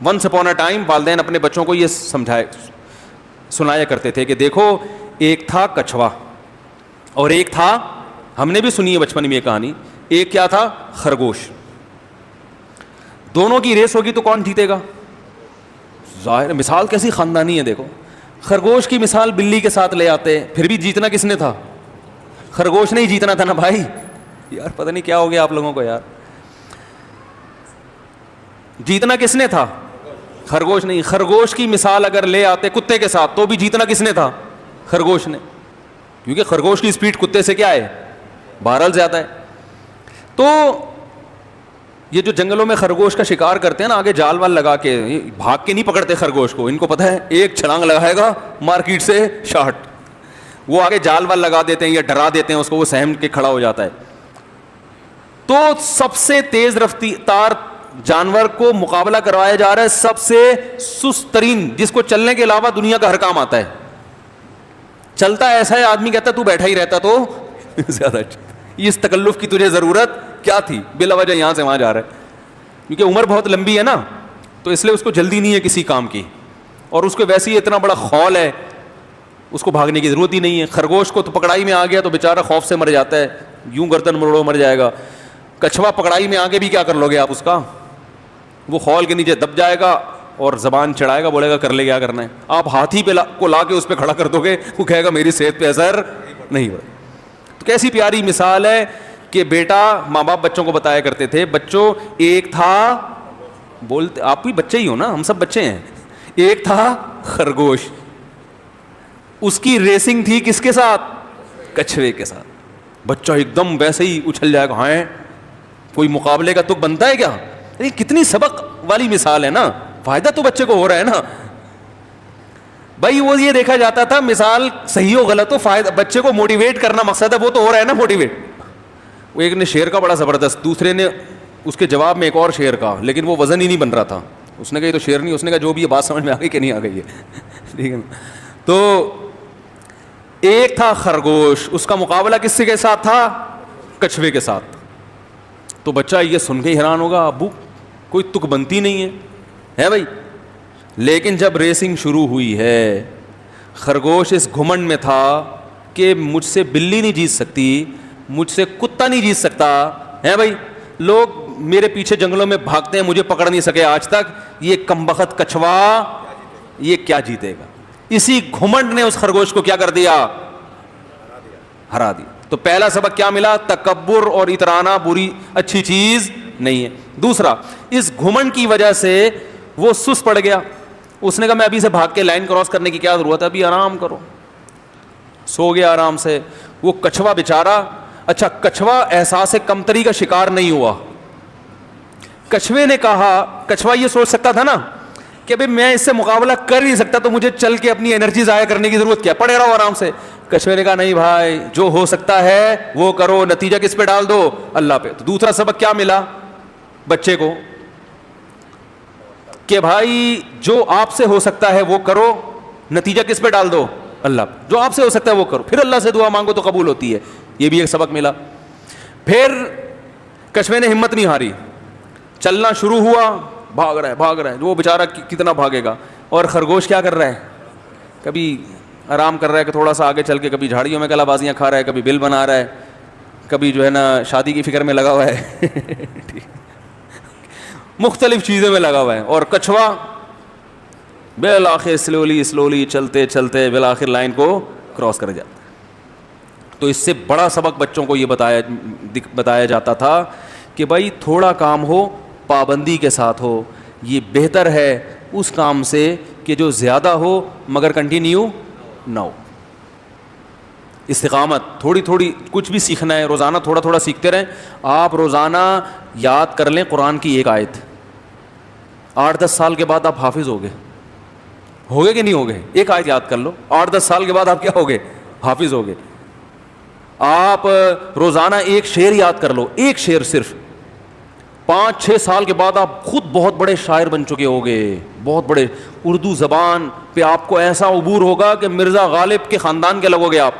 Once upon a time والدین اپنے بچوں کو یہ سنایا کرتے تھے کہ دیکھو ایک تھا کچھوا اور ایک تھا, ہم نے بھی سنی ہے بچپن میں یہ کہانی, ایک کیا تھا خرگوش. دونوں کی ریس ہوگی تو کون جیتے گا؟ ظاہر مثال کیسی خاندانی ہے. دیکھو خرگوش کی مثال بلی کے ساتھ لے آتے, پھر بھی جیتنا کس نے تھا؟ خرگوش نے ہی جیتنا تھا نا بھائی. یار پتہ نہیں کیا ہو گیا آپ لوگوں کو یار, جیتنا کس نے تھا؟ خرگوش نہیں. خرگوش کی مثال اگر لے آتے کتے کے ساتھ تو بھی جیتنا کس نے تھا؟ خرگوش نے, کیونکہ خرگوش کی اسپیڈ کتے سے کیا ہے؟ بہرحال زیادہ ہے. تو یہ جو جنگلوں میں خرگوش کا شکار کرتے ہیں نا, آگے جال وال لگا کے, بھاگ کے نہیں پکڑتے خرگوش کو, ان کو پتہ ہے ایک چھلانگ لگائے گا مارکیٹ سے شارٹ, وہ آگے جال وال لگا دیتے ہیں یا ڈرا دیتے ہیں اس کو, وہ سہم کے کھڑا ہو جاتا ہے. تو سب سے تیز رفتار جانور کو مقابلہ کروایا جا رہا ہے سب سے سست ترین, جس کو چلنے کے علاوہ دنیا کا ہر کام آتا ہے. چلتا ایسا ہے آدمی کہتا ہے تو بیٹھا ہی رہتا تو زیادہ اچھا. اس تکلف کی تجھے ضرورت کیا تھی؟ بلا وجہ یہاں سے وہاں جا رہا ہے, کیونکہ عمر بہت لمبی ہے نا, تو اس لیے اس کو جلدی نہیں ہے کسی کام کی, اور اس کو ویسے ہی اتنا بڑا خول ہے, اس کو بھاگنے کی ضرورت ہی نہیں ہے. خرگوش کو تو پکڑائی میں آ گیا تو بیچارہ خوف سے مر جاتا ہے, یوں گردن مروڑو مر جائے گا. کچھوا پکڑائی میں آگے بھی کیا کر لو گے آپ اس کا؟ وہ خول کے نیچے دب جائے گا اور زبان چڑھائے گا, بولے گا کر لے کیا کرنا ہے. آپ ہاتھی پہ کو لا کے اس پہ کھڑا کر دو گے, وہ کہے گا میری صحت پہ اثر نہیں ہوا. تو کیسی پیاری مثال ہے کہ بیٹا, ماں باپ بچوں کو بتایا کرتے تھے, بچوں ایک تھا, بولتے آپ بھی بچے ہی ہو نا, ہم سب بچے ہیں, ایک تھا خرگوش, اس کی ریسنگ تھی کس کے ساتھ؟ کچھوے کے ساتھ. بچہ ایک دم ویسے ہی اچھل جائے گا, ہاں کوئی مقابلے کا تک بنتا ہے کیا؟ کتنی سبق والی مثال ہے نا, فائدہ تو بچے کو ہو رہا ہے نا بھائی. وہ یہ دیکھا جاتا تھا مثال صحیح ہو غلط ہو, فائدہ بچے کو موٹیویٹ کرنا مقصد ہے, وہ تو ہو رہا ہے نا موٹیویٹ. وہ ایک نے شعر کا بڑا زبردست, دوسرے نے اس کے جواب میں ایک اور شعر کا, لیکن وہ وزن ہی نہیں بن رہا تھا. اس نے کہا یہ تو شعر نہیں, اس نے کہا جو بھی یہ بات سمجھ میں آ گئی کہ نہیں آ گئی ہے, ٹھیک ہے نا. تو ایک تھا خرگوش, اس کا مقابلہ کس کے ساتھ تھا؟ کچھوے کے ساتھ. تو بچہ یہ سن کے حیران ہوگا, ابو کوئی تک بنتی نہیں ہے بھائی. لیکن جب ریسنگ شروع ہوئی ہے, خرگوش اس گھمنڈ میں تھا کہ مجھ سے بلی نہیں جیت سکتی, مجھ سے کتا نہیں جیت سکتا ہے بھائی. لوگ میرے پیچھے جنگلوں میں بھاگتے ہیں, مجھے پکڑ نہیں سکے آج تک, یہ کمبخت کچھوا یہ کیا جیتے گا. اسی گھمنڈ نے اس خرگوش کو کیا کر دیا؟ ہرا دیا. تو پہلا سبق کیا ملا؟ تکبر اور اترانا بری اچھی چیز نہیں ہے. دوسرا, اس گھمنڈ کی وجہ سے وہ سست پڑ گیا. اس نے کہا میں ابھی سے بھاگ کے لائن کراس کرنے کی کیا ضرورت ہے, ابھی آرام کرو. سو گیا آرام سے. وہ کچھوا بیچارہ, اچھا کچھوا احساس کمتری کا شکار نہیں ہوا. کچھوے نے کہا, کچھوا یہ سوچ سکتا تھا نا کہ بھئی میں اس سے مقابلہ کر نہیں سکتا, تو مجھے چل کے اپنی انرجی ضائع کرنے کی ضرورت کیا, پڑے رہو آرام سے. کچھوے نے کہا نہیں بھائی, جو ہو سکتا ہے وہ کرو, نتیجہ کس پہ ڈال دو؟ اللہ پہ. تو دوسرا سبق کیا ملا بچے کو؟ کہ بھائی جو آپ سے ہو سکتا ہے وہ کرو, نتیجہ کس پہ ڈال دو؟ اللہ پہ. جو آپ سے ہو سکتا ہے وہ کرو, پھر اللہ سے دعا مانگو تو قبول ہوتی ہے. یہ بھی ایک سبق ملا. پھر کچھوے نے ہمت نہیں ہاری, چلنا شروع ہوا, بھاگ رہا ہے. وہ بیچارہ کتنا بھاگے گا. اور خرگوش کیا کر رہا ہے؟ کبھی آرام کر رہا ہے کہ تھوڑا سا آگے چل کے, کبھی جھاڑیوں میں کلا بازیاں کھا رہا ہے, کبھی بل بنا رہا ہے, کبھی جو ہے نا شادی کی فکر میں لگا ہوا ہے مختلف چیزوں میں لگا ہوا ہے. اور کچھوا بالآخر سلولی چلتے چلتے بالآخر لائن کو کراس کر جاتا. تو اس سے بڑا سبق بچوں کو یہ بتایا جاتا تھا کہ بھائی تھوڑا کام ہو پابندی کے ساتھ ہو, یہ بہتر ہے اس کام سے کہ جو زیادہ ہو مگر کنٹینیو نہ ہو. استقامت, تھوڑی تھوڑی کچھ بھی سیکھنا ہے, روزانہ تھوڑا تھوڑا سیکھتے رہیں. آپ روزانہ یاد کر لیں قرآن کی ایک آیت, 8-10 سال کے بعد آپ حافظ ہوگے کہ نہیں ہوگے؟ ایک آیت یاد کر لو, 8-10 سال کے بعد آپ کیا ہوگے؟ حافظ ہوگے. آپ روزانہ ایک شعر یاد کر لو, ایک شعر صرف, 5-6 سال کے بعد آپ خود بہت بڑے شاعر بن چکے ہوگے, بہت بڑے. اردو زبان پہ آپ کو ایسا عبور ہوگا کہ مرزا غالب کے خاندان کے لگو گے آپ.